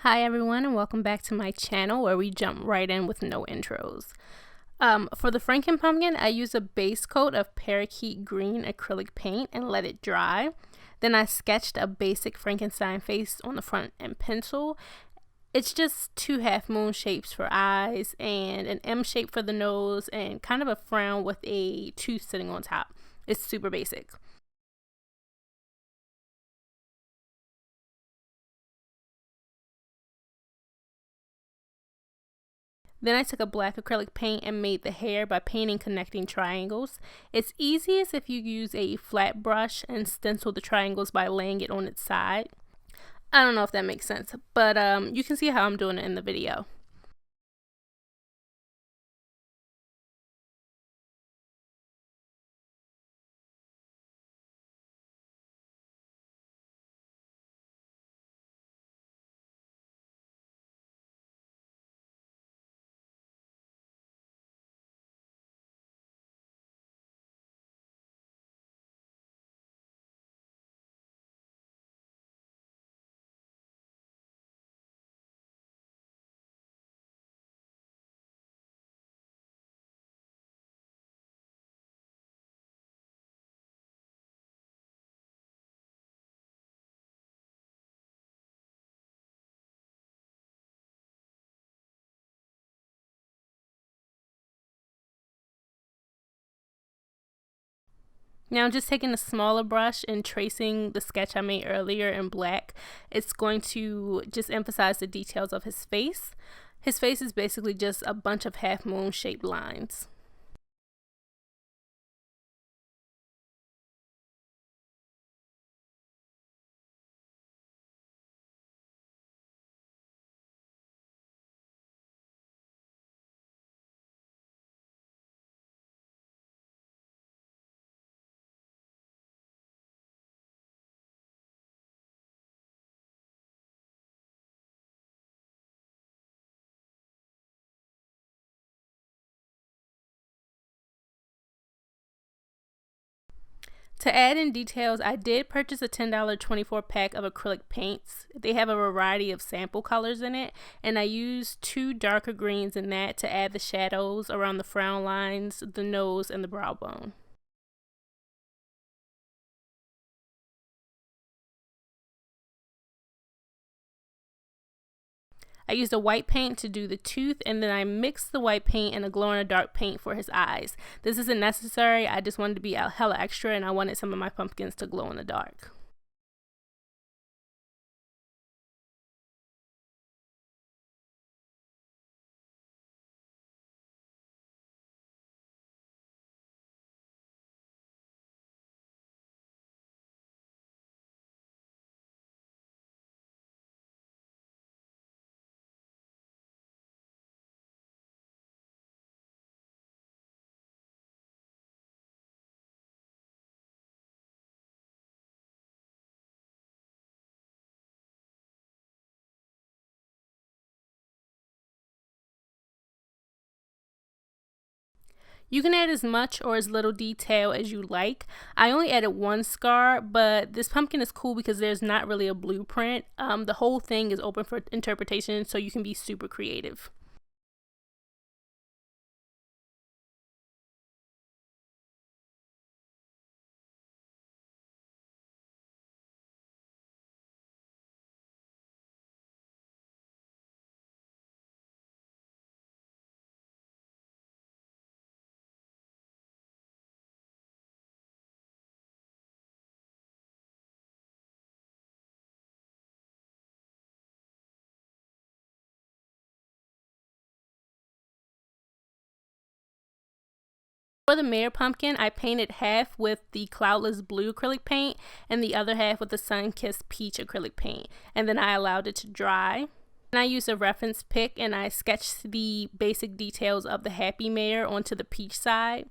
Hi everyone and welcome back to my channel where we jump right in with no intros. For the Franken pumpkin, I used a base coat of parakeet green acrylic paint and let it dry. Then I sketched a basic Frankenstein face on the front in pencil. It's just two half moon shapes for eyes and an M shape for the nose and kind of a frown with a tooth sitting on top. It's super basic. Then I took a black acrylic paint and made the hair by painting connecting triangles. It's easiest if you use a flat brush and stencil the triangles by laying it on its side. I don't know if that makes sense, but you can see how I'm doing it in the video. Now I'm just taking a smaller brush and tracing the sketch I made earlier in black. It's going to just emphasize the details of his face. His face is basically just a bunch of half moon shaped lines. To add in details, I did purchase a $10 24 pack of acrylic paints. They have a variety of sample colors in it, and I used two darker greens in that to add the shadows around the frown lines, the nose, and the brow bone. I used a white paint to do the tooth, and then I mixed the white paint and a glow-in-the-dark paint for his eyes. This isn't necessary, I just wanted to be hella extra, and I wanted some of my pumpkins to glow in the dark. You can add as much or as little detail as you like. I only added one scar, but this pumpkin is cool because there's not really a blueprint. The whole thing is open for interpretation, so you can be super creative. For the mayor pumpkin, I painted half with the cloudless blue acrylic paint and the other half with the sun-kissed peach acrylic paint, and then I allowed it to dry. And I used a reference pick and I sketched the basic details of the happy mayor onto the peach side.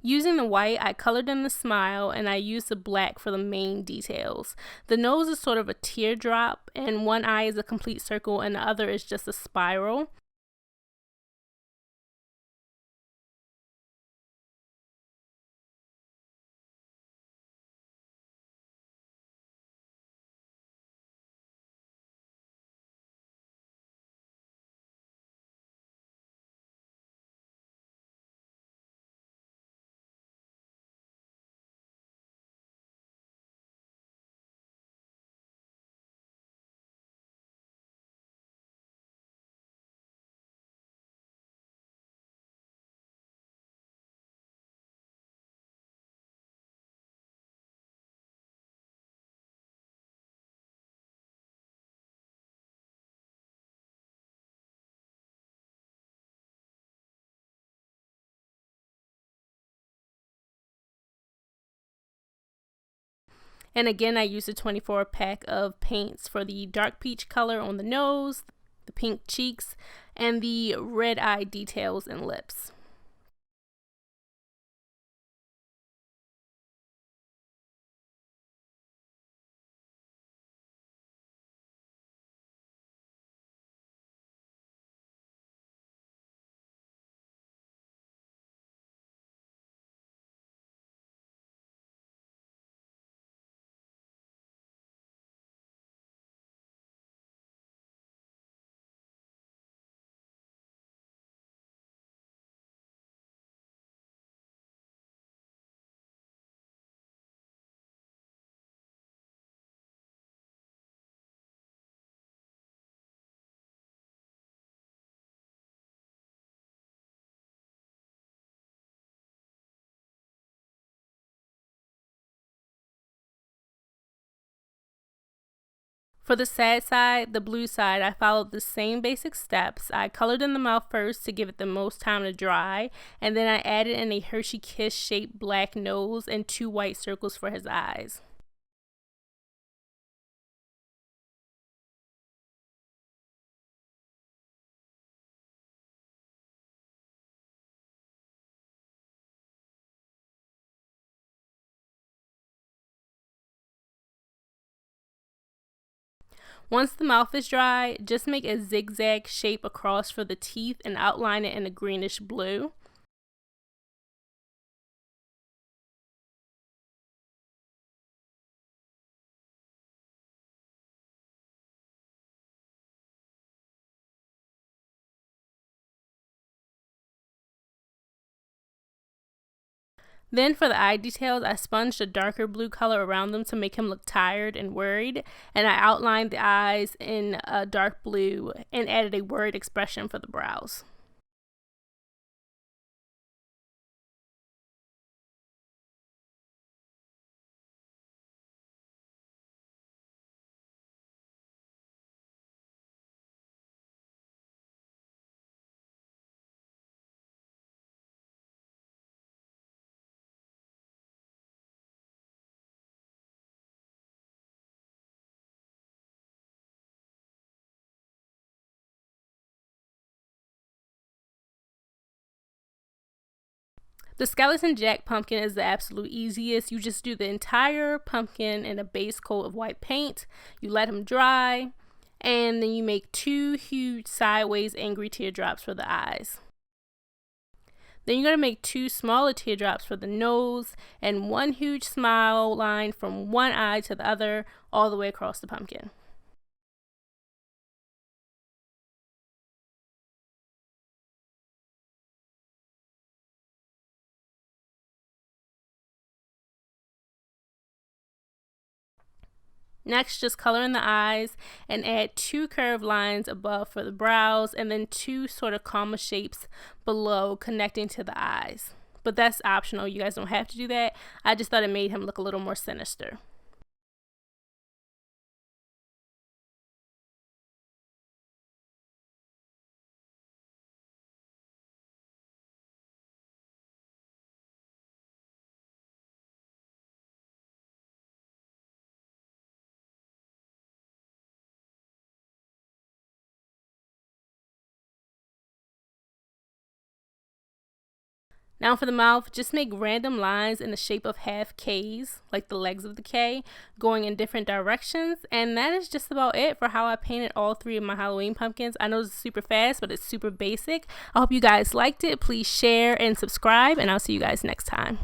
Using the white, I colored in the smile and I used the black for the main details. The nose is sort of a teardrop, and one eye is a complete circle and the other is just a spiral. And again, I used a 24 pack of paints for the dark peach color on the nose, the pink cheeks, and the red eye details and lips. For the sad side, the blue side, I followed the same basic steps. I colored in the mouth first to give it the most time to dry, and then I added in a Hershey Kiss shaped black nose and 2 white circles for his eyes. Once the mouth is dry, just make a zigzag shape across for the teeth and outline it in a greenish blue. Then for the eye details, I sponged a darker blue color around them to make him look tired and worried, and I outlined the eyes in a dark blue and added a worried expression for the brows. The skeleton jack pumpkin is the absolute easiest. You just do the entire pumpkin in a base coat of white paint. You let him dry, and then you make 2 huge sideways angry teardrops for the eyes. Then you're going to make 2 smaller teardrops for the nose and 1 huge smile line from one eye to the other all the way across the pumpkin. Next, just color in the eyes and add 2 curved lines above for the brows and then 2 sort of comma shapes below connecting to the eyes. But that's optional, you guys don't have to do that. I just thought it made him look a little more sinister. Now for the mouth, just make random lines in the shape of half Ks, like the legs of the K, going in different directions. And that is just about it for how I painted all 3 of my Halloween pumpkins. I know it's super fast, but it's super basic. I hope you guys liked it. Please share and subscribe, and I'll see you guys next time.